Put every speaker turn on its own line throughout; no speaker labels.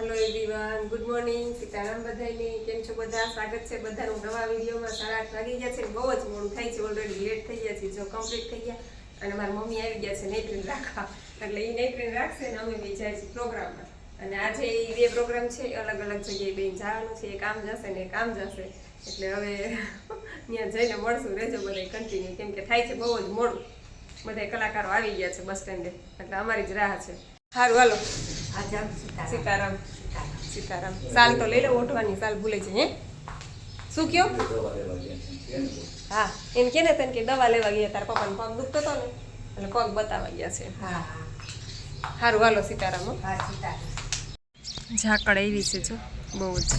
Hello everyone, good morning. Sitaram બધાને. કેમ છો બધા? સ્વાગત છે બધાનું નવા વિડીયોમાં. 8:30 વાગી ગયા છે ને બહુ જ મોડું થાય છે. ઓલરેડી લેટ થઈ ગયા છે. જો કમ્પ્લીટ થઈ ગયા અને મારી મમ્મી આવી ગયા છે નેત્રીને રાખવા, એટલે એ નેત્રીને રાખશે ને અમે બી જાય છે પ્રોગ્રામમાં. અને આજે એ બે પ્રોગ્રામ છે, અલગ અલગ જગ્યાએ બેન જવાનું છે. એક આમ જશે ને એક આમ જશે, એટલે હવે ત્યાં જઈને મળશું. રહેજો બધા કન્ટિન્યુ, કેમ કે થાય છે બહુ જ મોડું. બધા કલાકારો આવી ગયા છે બસ સ્ટેન્ડે, એટલે અમારી જ રાહ છે. સારું હાલો. સીતારામ સીતારામ. સાલ તો લઈ લો, ઓઢવાની સાલ ભૂલે છે. હે શું કયો? હા એમ કે ને તને કે દવા લેવા ગયા, તારા પપ્પાને પગ દુખતો હતો ને એટલે પગ બતાવવા ગયા છે. હા સારું હાલો. સીતારામ. ઝાકળ એવી છે જો બહુ જ.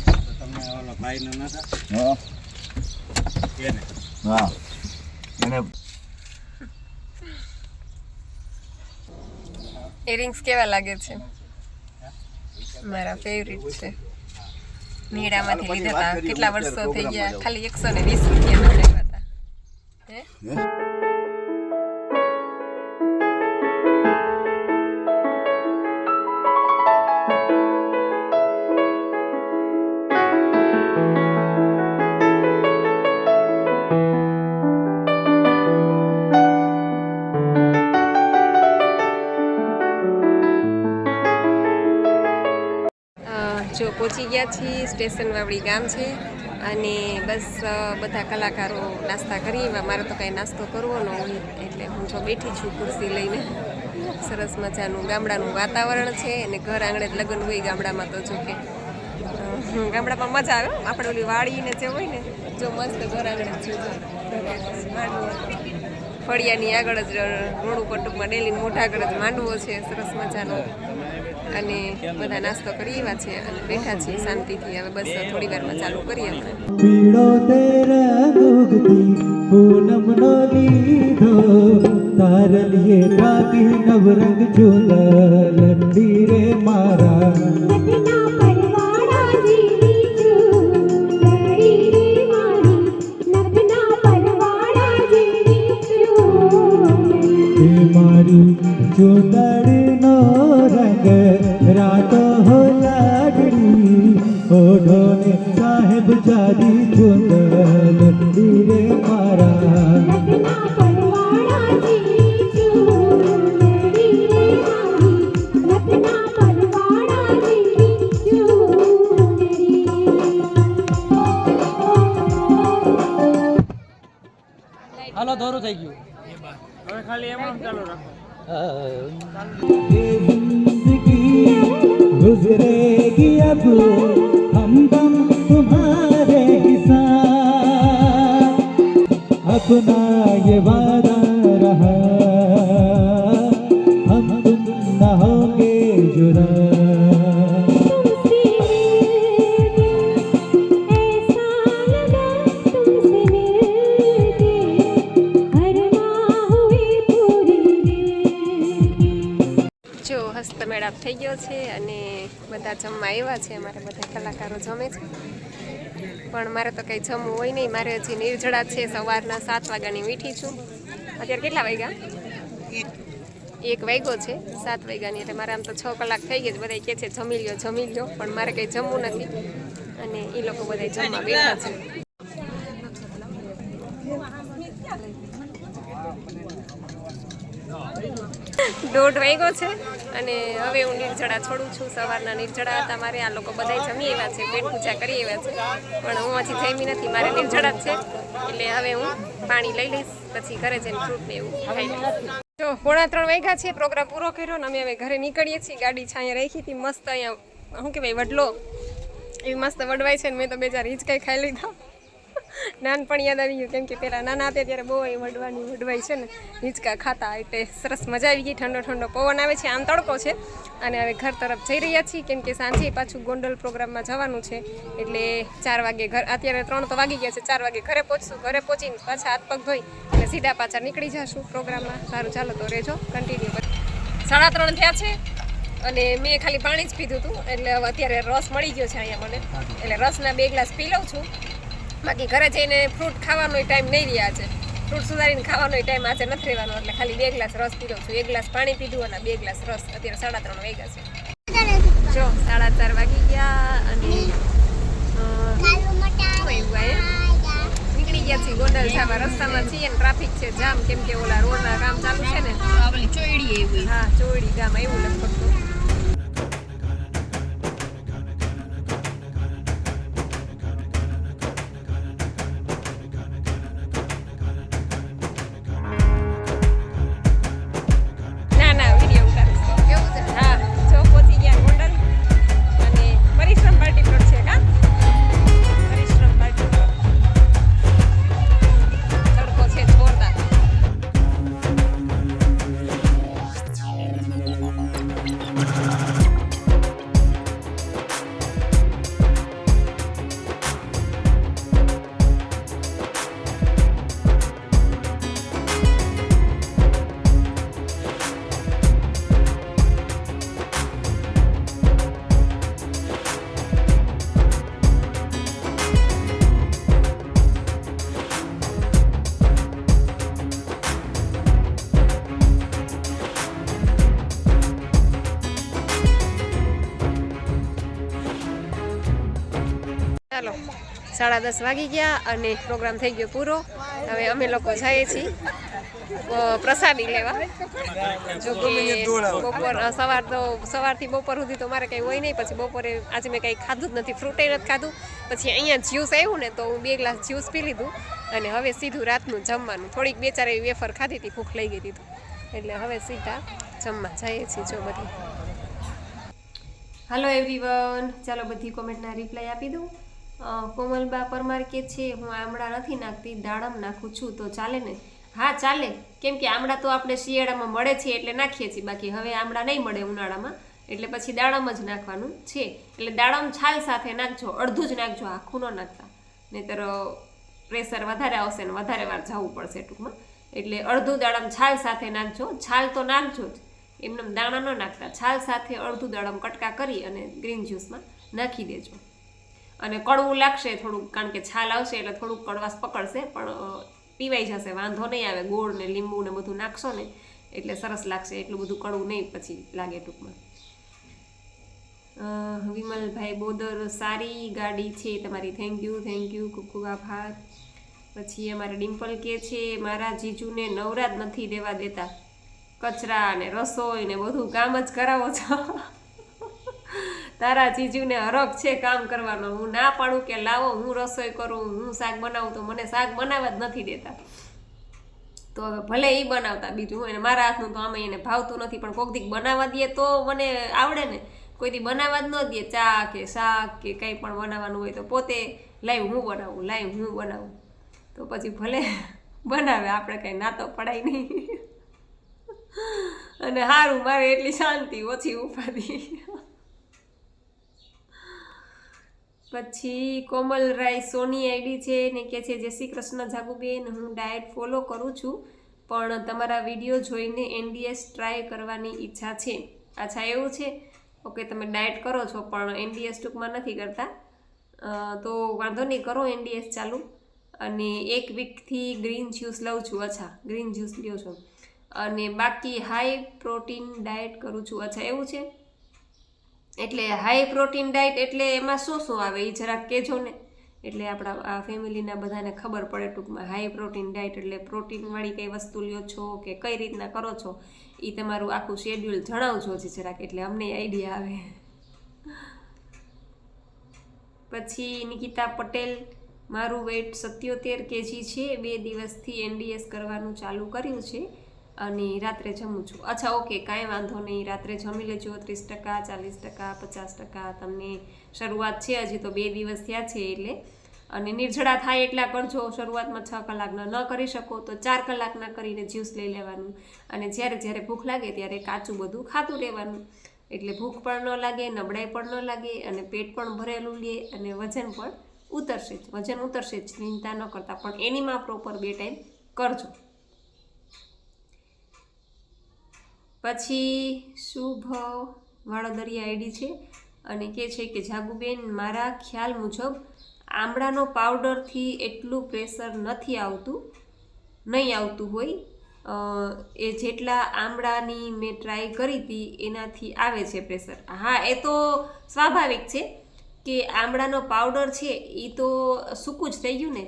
ઇયરિંગ્સ કેવા લાગે છે? મારા ફેવરિટ છે. મેળામાંથી લીધા હતા, કેટલા વર્ષો થઈ ગયા, ખાલી 120 રૂપિયાના આવ્યા હતા. હે જો પહોંચી ગયા છીએ. સ્ટેશન વાવડી ગામ છે અને બસ બધા કલાકારો નાસ્તા કરી. મારે તો કાંઈ નાસ્તો કરવો ન હોય એટલે હું જો બેઠી છું ખુરશી લઈને. સરસ મજાનું ગામડાનું વાતાવરણ છે અને ઘર આંગણે જ લગ્ન હોય ગામડામાં. તો જો કે ગામડામાં મજા આવે. આપણે ઓલી વાડીને જે હોય ને, જો મસ્ત ઘર આંગણે જ ફળિયાની આગળ જ રોડ ઉપર ટૂંકમાં ડેલીને મોઢા આગળ જ માંડવો છે સરસ મજાનો. અને બધા નાસ્તો કરી એવા છે અને બેઠા છીએ શાંતિથી. હવે બસ થોડી વારમાં ચાલુ કરીએ આપણે.
પીળો તે રંગુગતી પૂનમનો લીધો તારલીએ કાકી નવરંગ ઝુલંડી રે મારા મારી ચૂંદડીનો રંગ રાતો હો લાગડી ઓઢો ને સાહેબ જાદી ચૂંદડી રે મારા.
હાલો દોરું થઈ ગયું હવે ખાલી એમ ચાલુ રાખો.
गुजरेगी अब हमदम तुम्हारे साथ अपना ये वादा रहा हम तुम न होंगे जुदा.
હસ્તમેળાપ થઈ ગયો છે અને બધા જમવા આવ્યા છે. અમારે બધા કલાકારો જમે છે, પણ મારે તો કંઈ જમવું હોય નહીં. મારે હજી નિર્જળા છે. સવારના 7 વાગ્યાની મીઠી છું. અત્યારે કેટલા વાગ્યા? 1 વાગ્યો છે. 7 વાગ્યાની એટલે મારે આમ તો 6 કલાક થઈ ગઈ. બધા કહે છે જમી લ્યો જમી લ્યો, પણ મારે કંઈ જમવું નથી અને એ લોકો બધા જમવા બેઠા છે. 1:30 વાગ્યો છે અને હવે હું નિર્જળા છોડું છું. સવારના નિર્જળા હતા મારે. આ લોકો બધા જમી આવ્યા છે, પેટ પૂજા કરી આવ્યા છે, પણ હું હજી જમી નથી. મારે નિર્જળા જ છે એટલે હવે હું પાણી લઈ લઈશ, પછી ઘરે જઈને ફ્રૂટ ને એવું ખાઈ લઈશ. જો 2:45 વાગ્યા છે. પ્રોગ્રામ પૂરો કર્યો ને અમે હવે ઘરે નીકળીએ છીએ. ગાડી છે અહીંયા રાખી હતી મસ્ત. અહીંયા શું કહેવાય, વડલો એવી મસ્ત વડવાય છે ને મેં તો 2-4 હિંચકાઈ ખાઈ લીધા. નાનપણ યાદ આવી ગયું, કેમ કે પહેલાં નાના હતા ત્યારે બહુ એ વડવાઈ છે ને હિંચકા ખાતા, એટલે સરસ મજા આવી ગઈ. ઠંડો ઠંડો પવન આવે છે. આમ તડકો છે અને હવે ઘર તરફ જઈ રહ્યા છીએ, કેમ કે સાંજે પાછું ગોંડલ પ્રોગ્રામમાં જવાનું છે. એટલે 4 વાગે ઘર, અત્યારે 3 તો વાગી ગયા છે, 4 વાગે ઘરે પહોંચશું. ઘરે પહોંચીને પાછા હાથ પગ ધોઈ અને સીધા પાછા નીકળી જશું પ્રોગ્રામમાં. સારું ચાલો તો રહેજો કન્ટિન્યુ. 3:30 થયા છે અને મેં ખાલી પાણી જ પીધું હતું, એટલે હવે અત્યારે રસ મળી ગયો છે અહીંયા મને, એટલે રસના 2 ગ્લાસ પી લઉં છું. બાકી ઘરે જઈને ફ્રૂટ ખાવાનો ટાઈમ નહીં રહ્યા છે. ફ્રૂટ સુધારીને ખાવાનો ટાઈમ આજે નથી રહેવાનો, એટલે ખાલી 2 ગ્લાસ રસ પી લઉં છું. 1 ગ્લાસ પાણી પીધું અને 2 ગ્લાસ રસ. અત્યારે 3:30 વાગ્યા છે. જો 4:30 વાગી ગોંડલ જવા રસ્તામાં છીએ ને ટ્રાફિક છે જામ, કેમ કે ઓલા રોડના કામ ચાલુ છે ને. હા, ચોયડી ગામ એવું લગભગ તો. ના ના, વિડીયો ઉતારું છું. કેવું છે? હા, જો પહોંચી ગયા ગોંડલ અને પરિશ્રમ પાર્ટી પ્લોટ છે કા? પરિશ્રમ પાર્ટી પ્લોટ. તડકો છે જોરદાર. ચાલો, 10:30 વાગી ગયા અને પ્રોગ્રામ થઈ ગયો પૂરો. હવે અમે લોકો જઈએ છીએ પ્રસાદી લેવા. જો કે સવારથી બપોર સુધી તો મારે કંઈ હોય નહીં. પછી બપોરે આજે મેં કંઈ ખાધું જ નથી, ફ્રૂટે નથી ખાધું. પછી અહીંયા જ્યુસ આવ્યું ને તો હું 2 ગ્લાસ જ્યુસ પી લીધું અને હવે સીધું રાતનું જમવાનું. થોડીક 2-4 એવી વેફર ખાધી હતી, ભૂખ લઈ ગઈ હતી એટલે હવે સીધા જમવા જઈએ છીએ. જો બધી હાલો એવરીવન, ચાલો બધી કોમેન્ટના રિપ્લાય આપી દઉં. કોમલબા પરમાર કે છે હું આમળા નથી નાખતી, દાડમ નાખું છું તો ચાલે ને? હા ચાલે, કેમ કે આમળા તો આપણે શિયાળામાં મળે છે એટલે નાખીએ છીએ. બાકી હવે આમળા નહીં મળે ઉનાળામાં, એટલે પછી દાડમ જ નાખવાનું છે. એટલે દાડમ છાલ સાથે નાખજો, અડધું જ નાખજો, આખું ન નાખતા, નહીંતર પ્રેશર વધારે આવશે ને વધારે વાર જવું પડશે ટૂંકમાં. એટલે અડધું દાડમ છાલ સાથે નાખજો. છાલ તો નાખજો જ, એમને દાણા ન નાખતા. છાલ સાથે અડધું દાડમ કટકા કરી અને ગ્રીન જ્યુસમાં નાખી દેજો. અને કડવું લાગશે થોડુંક, કારણ કે છાલ આવશે એટલે થોડુંક કડવાશ પકડશે, પણ પીવાઈ જશે, વાંધો નહીં આવે. ગોળ ને લીંબુ ને બધું નાખશો ને એટલે સરસ લાગશે, એટલું બધું કડવું નહીં પછી લાગે ટૂંકમાં. વિમલભાઈ બોદર, સારી ગાડી છે તમારી, થેન્ક યુ, ખૂબ ખૂબ આભાર. પછી અમારે ડિમ્પલ કે છે મારા જીજુને નવરા જ નથી દેવા દેતા, કચરા ને રસોઈ ને બધું કામ જ કરાવો છો. તારા જીજુને હરખ છે કામ કરવાનો. હું ના પાડું કે લાવો હું રસોઈ કરું, હું શાક બનાવું, તો મને શાક બનાવવા જ નથી દેતા. તો હવે ભલે એ બનાવતા, બીજું હોય ને મારા હાથનું તો આમાં એને ભાવતું નથી, પણ કોક દીક બનાવવા દે તો મને આવડે ને. કોઈ દી બનાવવા જ ન દે, ચા કે શાક કે કંઈ પણ બનાવવાનું હોય તો પોતે લાઈવ હું બનાવું, તો પછી ભલે બનાવે, આપણે કંઈ ના તો પડાય નહીં. અને સારું, મારે એટલી શાંતિ, ઓછી ઉપાધિ. પછી કોમલરાય સોની આઈડી છે ને કે છે જય શ્રી કૃષ્ણ જાગુબેન, હું ડાયટ ફોલો કરું છું પણ તમારા વિડીયો જોઈને NDS ટ્રાય કરવાની ઈચ્છા છે. અચ્છા એવું છે, ઓકે, તમે ડાયટ કરો છો પણ NDS ટૂંકમાં નથી કરતા, તો વાંધો નહીં, કરો NDS ચાલુ. અને 1 વીકથી ગ્રીન જ્યુસ લઉં છું. અચ્છા, ગ્રીન જ્યુસ લ્યો છો. અને બાકી હાઈ પ્રોટીન ડાયટ કરું છું. અચ્છા એવું છે, એટલે હાઈ પ્રોટીન ડાયટ એટલે એમાં શું શું આવે એ જરાક કહેજો ને, એટલે આપણા આ ફેમિલીના બધાને ખબર પડે ટૂંકમાં. હાઈ પ્રોટીન ડાયટ એટલે પ્રોટીનવાળી કઈ વસ્તુ લ્યો છો કે કઈ રીતના કરો છો, એ તમારું આખું શેડ્યુલ જણાવજો જરાક, એટલે અમને આઈડિયા આવે. પછી નિકિતા પટેલ, મારું વેઇટ 77 kg છે, 2 દિવસથી NDS કરવાનું ચાલુ કર્યું છે અને રાત્રે જમું છું. અચ્છા ઓકે, કાંઈ વાંધો નહીં, રાત્રે જમી લેજો. 30%, 40%, 50% તમને શરૂઆત છે, હજી તો 2 દિવસ થયા છે એટલે. અને નિર્જળા થાય એટલા કરજો. શરૂઆતમાં 6 કલાકના ન કરી શકો તો 4 કલાકના કરીને જ્યુસ લઈ લેવાનું. અને જ્યારે ભૂખ લાગે ત્યારે કાચું બધું ખાતું રહેવાનું, એટલે ભૂખ પણ ન લાગે, નબળાઈ પણ ન લાગે, અને પેટ પણ ભરેલું લે, અને વજન પણ ઉતરશે જ, ચિંતા ન કરતા. પણ એનીમાં પ્રોપર 2 ટાઈમ કરજો. પછી શુભ વાળોદરિયા આઈડી છે અને કહે છે કે જાગુબેન, મારા ખ્યાલ મુજબ આમળાનો પાવડરથી એટલું પ્રેશર નહીં આવતું હોય, એ જેટલા આમળાની મેં ટ્રાય કરી હતી એનાથી આવે છે પ્રેશર. હા, એ તો સ્વાભાવિક છે કે આમળાનો પાવડર છે એ તો સૂકું જ થઈ ગયું ને,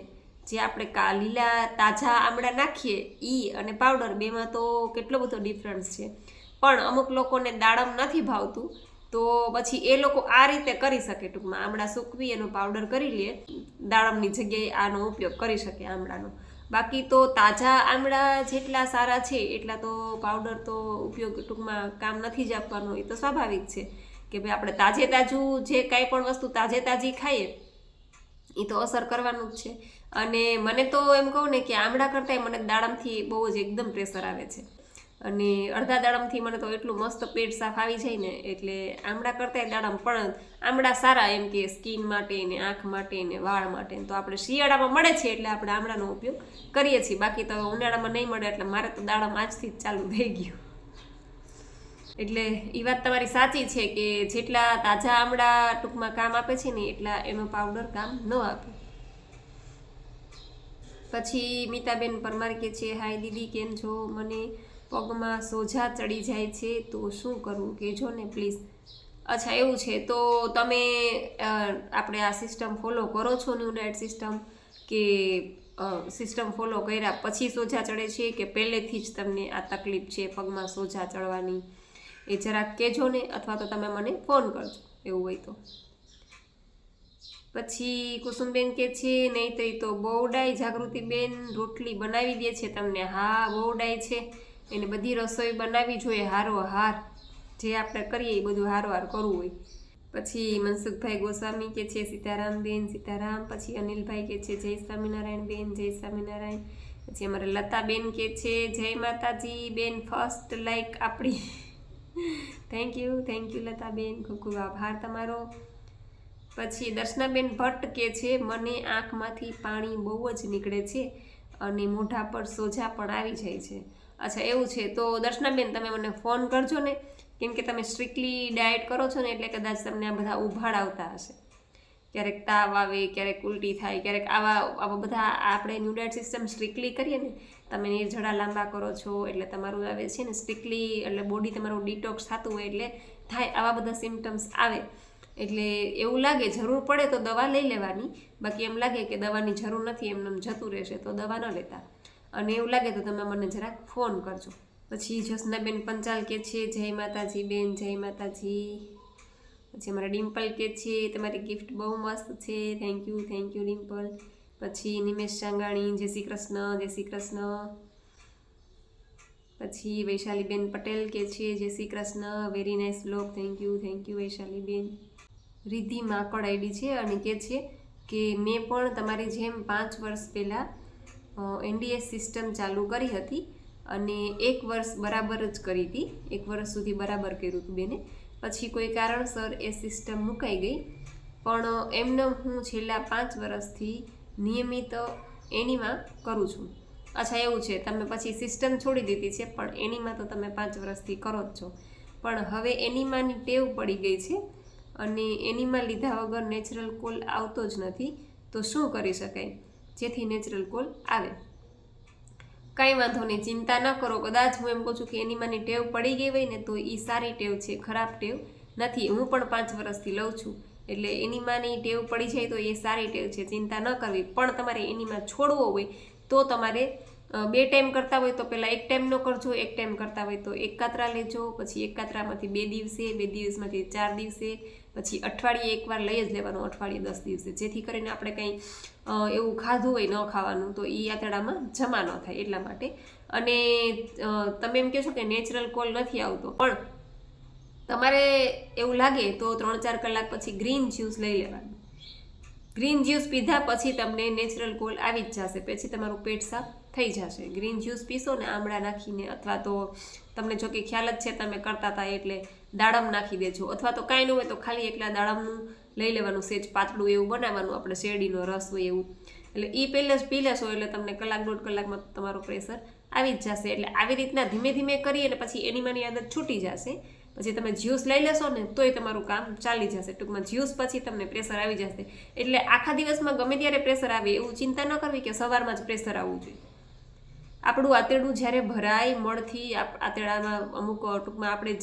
જે આપણે લીલા તાજા આમળા નાખીએ અને પાવડર બેમાં તો કેટલો બધો ડિફરન્સ છે. પણ અમુક લોકોને દાડમ નથી ભાવતું, તો પછી એ લોકો આ રીતે કરી શકે. ટૂંકમાં આમળા સૂકવી એનો પાવડર કરી લે, દાડમની જગ્યાએ આનો ઉપયોગ કરી શકે આમળાનો. બાકી તો તાજા આમળા જેટલા સારા છે એટલા તો પાવડર તો ઉપયોગ ટૂંકમાં કામ નથી જ આપવાનું. એ તો સ્વાભાવિક છે કે ભાઈ આપણે તાજું જે કાંઈ પણ વસ્તુ તાજી ખાઈએ એ તો અસર કરવાનું જ છે. અને મને તો એમ કહું ને કે આમળા કરતાંય મને દાડમથી બહુ જ એકદમ પ્રેશર આવે છે. અને અડધા દાડમથી મને તો એટલું મસ્ત પેટ સાફ આવી જાય ને, એટલે આમળા કરતાંય દાડમ. પણ આમળા સારા એમ કે સ્કિન માટે ને આંખ માટે ને વાળ માટે. તો આપણે શિયાળામાં મળે છે એટલે આપણે આમળાનો ઉપયોગ કરીએ છીએ. બાકી તો ઉનાળામાં નહીં મળે એટલે મારે તો દાડમ આજથી જ ચાલુ થઈ ગયું. એટલે એ વાત તમારી સાચી છે કે જેટલા તાજા આમળા ટૂંકમાં કામ આપે છે ને એટલા એનો પાવડર કામ ન આપે. પછી મીતાબેન પરમાર કે છે, હાય દીદી કેમ છો, મને પગમાં સોજા ચડી જાય છે તો શું કરવું કહેજો ને પ્લીઝ. અચ્છા એવું છે, તો તમે આપણે આ સિસ્ટમ ફોલો કરો છો, ન્યૂ ડાયટ સિસ્ટમ, કે સિસ્ટમ ફોલો કર્યા પછી સોજા ચડે છે કે પહેલેથી જ તમને આ તકલીફ છે પગમાં સોજા ચડવાની, એ જરાક કહેજો ને, અથવા તો તમે મને ફોન કરજો એવું હોય તો. પછી કુસુમબેન કે છે, નહીંતરી તો બહુડાઈ જાગૃતિબેન રોટલી બનાવી દે છે તમને. હા બહુડાઈ છે, એને બધી રસોઈ બનાવવી જોઈએ હારોહાર, જે આપણે કરીએ એ બધું હારોહાર કરવું હોય. પછી મનસુખભાઈ ગોસ્વામી કે છે, સીતારામ બેન સીતારામ. પછી અનિલભાઈ કે છે, જય સ્વામિનારાયણ બેન, જય સ્વામિનારાયણ. પછી અમારે લતાબેન કે છે, જય માતાજી બેન, ફર્સ્ટ લાઈક આપણી. થેન્ક યુ લતાબેન, ખૂબ ખૂબ આભાર તમારો. પછી દર્શનાબેન ભટ્ટ કે છે, મને આંખમાંથી પાણી બહુ જ નીકળે છે અને મોઢા પર સોજા પણ આવી જાય છે. અચ્છા એવું છે, તો દર્શનાબેન તમે મને ફોન કરજો ને, કેમ કે તમે સ્ટ્રિક્ટલી ડાયટ કરો છો ને એટલે કદાચ તમને આ બધા ઉભાડ આવતા હશે. ક્યારેક તાવ આવે, ક્યારેક ઉલટી થાય, ક્યારેક આવા બધા આપણે ન્યૂ ડાયટ સિસ્ટમ સ્ટ્રિક્ટલી કરીએ ને, તમે નિર્જળા લાંબા કરો છો એટલે તમારું આવે છે ને સ્ટ્રિક્ટલી, એટલે બોડી તમારું ડિટોક્સ થતું હોય એટલે થાય આવા બધા સિમ્ટમ્સ આવે. એટલે એવું લાગે જરૂર પડે તો દવા લઈ લેવાની, બાકી એમ લાગે કે દવાની જરૂર નથી એમને જતું રહેશે તો દવા ન લેતા. અને એવું લાગે તો તમે મને જરાક ફોન કરજો. પછી જ્યોત્સનાબેન પંચાલ કે છે, જય માતાજી બેન, જય માતાજી. પછી અમારા ડિમ્પલ કે છે, તમારી ગિફ્ટ બહુ મસ્ત છે, થેન્ક યુ ડિમ્પલ. પછી નિમેશ ચાંગાણી, જય શ્રી કૃષ્ણ. પછી વૈશાલીબેન પટેલ કે છે, જય Shri Krishna, very nice blog, thank you Vaishaliben. Riddhi માકડ ID છે અને કે છે કે મેં પણ તમારી જેમ 5 વર્ષ પહેલાં NDS સિસ્ટમ ચાલુ કરી હતી અને 1 વર્ષ બરાબર જ કરી હતી, 1 વર્ષ સુધી બરાબર કર્યું હતું બેને. પછી કોઈ કારણસર એ સિસ્ટમ મુકાઈ ગઈ, પણ એમને હું છેલ્લા 5 વર્ષથી નિયમિત એનીમાં કરું છું. અચ્છા એવું છે, તમે પછી સિસ્ટમ છોડી દીધી છે પણ એનીમાં તો તમે 5 વર્ષથી કરો જ છો. પણ હવે એનીમાની ટેવ પડી ગઈ છે અને એનીમાં લીધા વગર નેચરલ કોલ આવતો જ નથી. તો શું કરી શકાય જેથી નેચરલ કોલ આવે? કાંઈ વાંધો નહીં, ચિંતા ન કરો. કદાચ હું એમ કહું છું કે એનીમાની ટેવ પડી ગઈ હોય ને તો એ સારી ટેવ છે, ખરાબ ટેવ નથી. હું પણ 5 વર્ષથી લઉં છું, એટલે એનીમાની ટેવ પડી જાય તો એ સારી ટેવ છે, ચિંતા ન કરવી. પણ તમારે એનીમાં છોડવો હોય તો તમારે 2 ટાઈમ કરતા હોય તો પહેલાં 1 ટાઈમ ન કરજો, 1 ટાઈમ કરતા હોય તો 1 કાતરા લેજો, પછી 1 કાતરામાંથી 2 દિવસે, 2 દિવસમાંથી 4 દિવસે, પછી અઠવાડિયે 1 વાર લઈ જ લેવાનું, અઠવાડિયે 10 દિવસે, જેથી કરીને આપણે કંઈ એવું ખાધું હોય ન ખાવાનું તો એ આંતરડામાં જમા ન થાય એટલા માટે. અને તમે એમ કહો છો કે નેચરલ કોલ નથી આવતો, પણ તમારે એવું લાગે તો 3-4 કલાક પછી ગ્રીન જ્યુસ લઈ લેવાનું. ગ્રીન જ્યુસ પીધા પછી તમને નેચરલ કોલ આવી જ જશે, પછી તમારું પેટ સાફ થઈ જશે. ગ્રીન જ્યુસ પીશો ને આમળા નાખીને, અથવા તો તમને જો કે ખ્યાલ જ છે તમે કરતા હતા એટલે દાડમ નાખી દેજો, અથવા તો કાંઈ ન હોય તો ખાલી એકલા દાડમનું લઈ લેવાનું, સેજ પાતળું એવું બનાવવાનું, આપણે શેરડીનો રસ હોય એવું. એટલે એ પહેલાં જ પી લેશો એટલે તમને 1-1.5 કલાકમાં તમારું પ્રેશર આવી જ જશે. એટલે આવી રીતના ધીમે ધીમે કરીએ ને પછી એનીમાની આદત છૂટી જશે. પછી તમે જ્યુસ લઈ લેશો ને તોય તમારું કામ ચાલી જશે. ટૂંકમાં જ્યુસ પછી તમને પ્રેશર આવી જશે. એટલે આખા દિવસમાં ગમે ત્યારે પ્રેશર આવે એવું ચિંતા ન કરવી કે સવારમાં જ પ્રેશર આવવું જોઈએ. આપણું આંતરડું જ્યારે ભરાય મળથી, આંતરડામાં અમુક ટૂંકમાં આપણે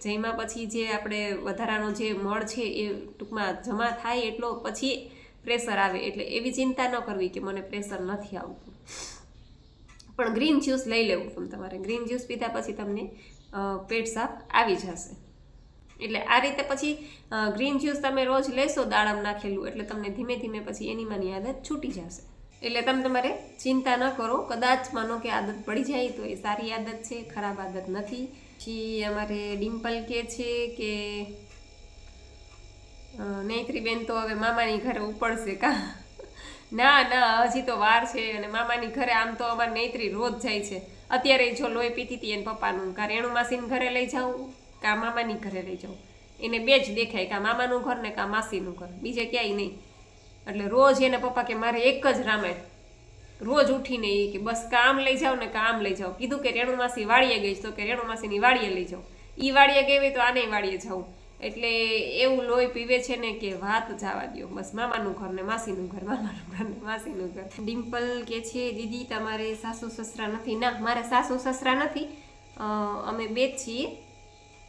જમ્યા પછી જે આપણે વધારાનો જે મળ છે એ ટૂંકમાં જમા થાય એટલો પછી પ્રેશર આવે, એટલે એવી ચિંતા ન કરવી કે મને પ્રેશર નથી આવતું. પણ ગ્રીન જ્યુસ લઈ લેવું તમારે. ગ્રીન જ્યુસ પીધા પછી તમને પેટ સાફ આવી જશે. એટલે આ રીતે પછી ગ્રીન જ્યુસ તમે રોજ લેશો દાડમ નાખેલું, એટલે તમને ધીમે ધીમે પછી એની માની આદત છૂટી જશે. એટલે તમારે ચિંતા ન કરો. કદાચ માનો કે આદત પડી જાય તો એ સારી આદત છે, ખરાબ આદત નથી. પછી અમારે ડિમ્પલ કહે છે કે નૈત્રી બેન તો હવે મામાની ઘરે ઉપડશે કા? ના હજી તો વાર છે. અને મામાની ઘરે આમ તો અમારે નૈત્રી રોજ જાય છે. અત્યારે જો લોહી પીતી હતી એને પપ્પાનું, કા રેણુ માસીને ઘરે લઈ જાઉં કા મામાની ઘરે લઈ જાઉં, એને બે જ દેખાય, કા મામાનું ઘર ને કા માસીનું ઘર, બીજે ક્યાંય નહીં. એટલે રોજ એને પપ્પા કે મારે એક જ રામાયણ, રોજ ઉઠીને એ કે બસ કામ લઈ જાઓ ને કામ લઈ જાઓ. કીધું કે રેણુ માસી વાડીએ ગઈ તો કે રેણુ માસીની વાડીએ લઈ જાઓ, એ વાડીએ ગઈ હોય તો આને વાડીએ જાઉં. એટલે એવું લોહી પીવે છે ને કે વાત જવા દો. બસ મામાનું ઘર ને માસીનું ઘર, મામાનું ઘર ને માસીનું ઘર. ડિમ્પલ કે છે દીદી તમારે સાસુ સસરા નથી? ના, મારે સાસુ સસરા નથી, અમે બે જ છીએ.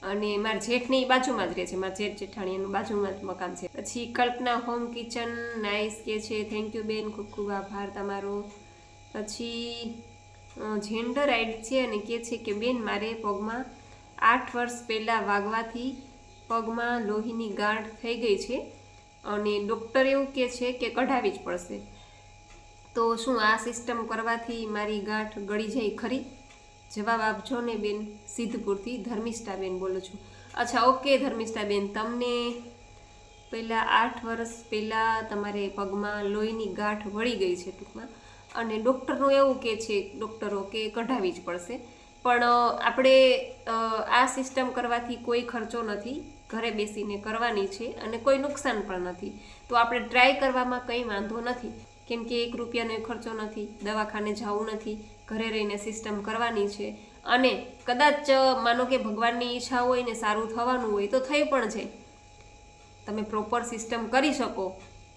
અને મારા જેઠની બાજુમાં જ રહે છે, મારા જેઠ જેઠાણી એનું બાજુમાં જ મકાન છે. પછી કલ્પના હોમ કિચન નાઇસ કે છે થેન્ક યુ બેન, ખૂબ ખૂબ આભાર તમારો. પછી જેન્ડર આઈડ છે અને કહે છે કે બેન મારે પગમાં 8 વર્ષ પહેલાં વાગવાથી પગમાં લોહીની ગાંઠ થઈ ગઈ છે અને ડૉક્ટર એવું કહે છે કે કઢાવી જ પડશે. તો શું આ સિસ્ટમ કરવાથી મારી ગાંઠ ગળી જાય ખરી? જવાબ આપજો ને બેન. સિદ્ધપુરથી ધર્મિષ્ઠાબેન બોલું છું. અચ્છા, ઓકે ધર્મિષ્ઠાબેન, તમને પહેલાં 8 વર્ષ પહેલાં તમારે પગમાં લોહીની ગાંઠ વળી ગઈ છે ટૂંકમાં, અને ડૉક્ટરનું એવું કહે છે ડૉક્ટરો કે કઢાવી જ પડશે. પણ આપણે આ સિસ્ટમ કરવાથી કોઈ ખર્ચો નથી, ઘરે બેસીને કરવાની છે અને કોઈ નુકસાન પણ નથી. તો આપણે ટ્રાય કરવામાં કંઈ વાંધો નથી, કેમ કે 1 રૂપિયાનો ખર્ચો નથી, દવાખાને જવું નથી, ઘરે રહીને સિસ્ટમ કરવાની છે. અને કદાચ માનો કે ભગવાનની ઈચ્છા હોય ને સારું થવાનું હોય તો થઈ પણ જાય. તમે પ્રોપર સિસ્ટમ કરી શકો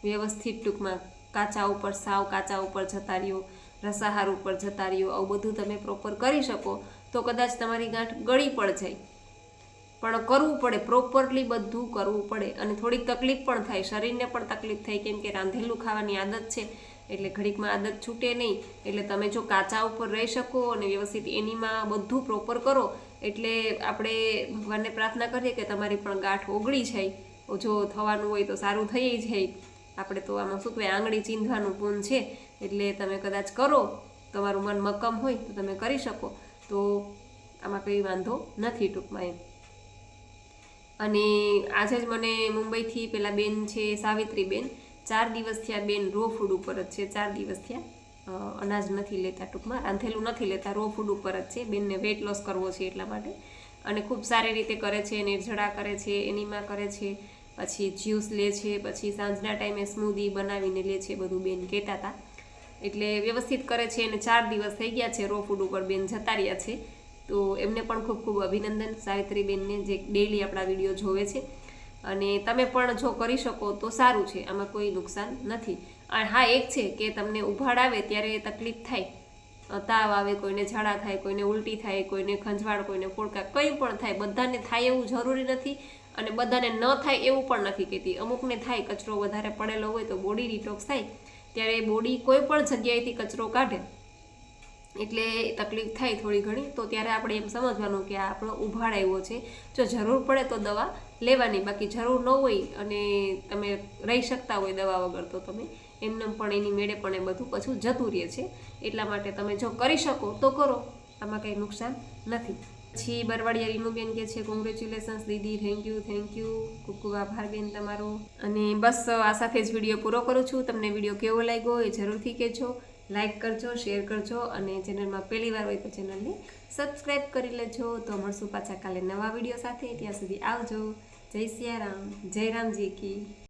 વ્યવસ્થિત, ટૂંકમાં કાચા ઉપર, સાવ કાચા ઉપર જતા રહ્યો, રસાહાર ઉપર જતા રહ્યો, આવું બધું તમે પ્રોપર કરી શકો તો કદાચ તમારી ગાંઠ ગળી પણ જાય. પણ કરવું પડે, પ્રોપરલી બધું કરવું પડે. અને થોડીક તકલીફ પણ થાય, શરીરને પણ તકલીફ થાય, કેમ કે રાંધેલું ખાવાની આદત છે, એટલે ઘડીકમાં આદત છૂટે નહીં. એટલે તમે જો કાચા ઉપર રહી શકો અને વ્યવસ્થિત એનીમાં બધું પ્રોપર કરો, એટલે આપણે ભગવાનને પ્રાર્થના કરીએ કે તમારી પણ ગાંઠ ઓગળી જાય. જો થવાનું હોય તો સારું થઈ જાય. આપણે તો આમાં શું કહેવાય, આંગળી ચીંધવાનું પૂન છે. એટલે તમે કદાચ કરો, તમારું મન મક્કમ હોય તો તમે કરી શકો, તો આમાં કંઈ વાંધો નથી ટૂંકમાં એમ. અને આજે જ મને મુંબઈથી પેલા બેન છે સાવિત્રીબેન, 4 દિવસ થયા બેન રો ફૂડ ઉપર જ છે. 4 દિવસ થયા અનાજ નથી લેતા, ટૂંકમાં રાંધેલું નથી લેતા, રો ફૂડ ઉપર જ છે. બેનને વેટ લોસ કરવો છે એટલા માટે, અને ખૂબ સારી રીતે કરે છે. નિર્જળા કરે છે, એનીમાં કરે છે, પછી જ્યુસ લે છે, પછી સાંજના ટાઈમે સ્મૂધી બનાવીને લે છે, બધું બેન કહેતા હતા. એટલે વ્યવસ્થિત કરે છે. અને 4 દિવસ થઈ ગયા છે રો ફૂડ ઉપર બેન જતા રહ્યા છે. તો એમને પણ ખૂબ ખૂબ અભિનંદન સાવિત્રીબેનને, જે ડેઈલી આપણા વિડીયો જોવે છે. અને તમે પણ જો કરી શકો તો સારું છે, આમાં કોઈ નુકસાન નથી. અને હા, એક છે કે તમને ઉભાડ આવે ત્યારે તકલીફ થાય, તાવ આવે, કોઈને ઝાડા થાય, કોઈને ઉલટી થાય, કોઈને ખંજવાળ, કોઈને ફોડકા, કંઈ પણ થાય. બધાને થાય એવું જરૂરી નથી, અને બધાને ન થાય એવું પણ નથી કહેતી. અમુકને થાય, કચરો વધારે પડેલો હોય તો બોડી ડિટોક્સ થાય, ત્યારે બોડી કોઈ પણ જગ્યાએથી કચરો કાઢે, એટલે તકલીફ થાય થોડી ઘણી, તો ત્યારે આપણે એમ સમજવાનું કે આ આપણો ઉભાડ આવ્યો છે. જો જરૂર પડે તો દવા લેવાની, બાકી જરૂર ન હોય અને તમે રહી શકતા હોય દવા વગર, તો તમે એમને પણ એની મેળે પણ એ બધું પાછું જતું રહે છે. એટલા માટે તમે જો કરી શકો તો કરો, આમાં કંઈ નુકસાન નથી. પછી બરવાડિયા રીનુબેન કહે છે કોંગ્રેચ્યુલેશન્સ દીદી, થેન્ક યુ, ખૂબ ખૂબ આભાર બેન તમારો. અને બસ આ સાથે જ વિડીયો પૂરો કરું છું. તમને વિડીયો કેવો લાગ્યો એ જરૂરથી કહેજો. લાઇક કરજો, શેર કરજો, અને ચેનલમાં પહેલી વાર હોય તો ચેનલને સબસ્ક્રાઈબ કરી લેજો. તો મળશું પાછા કાલે નવા વિડીયો સાથે. ત્યાં સુધી આવજો. જય સિયારામ, જય રામજી કી.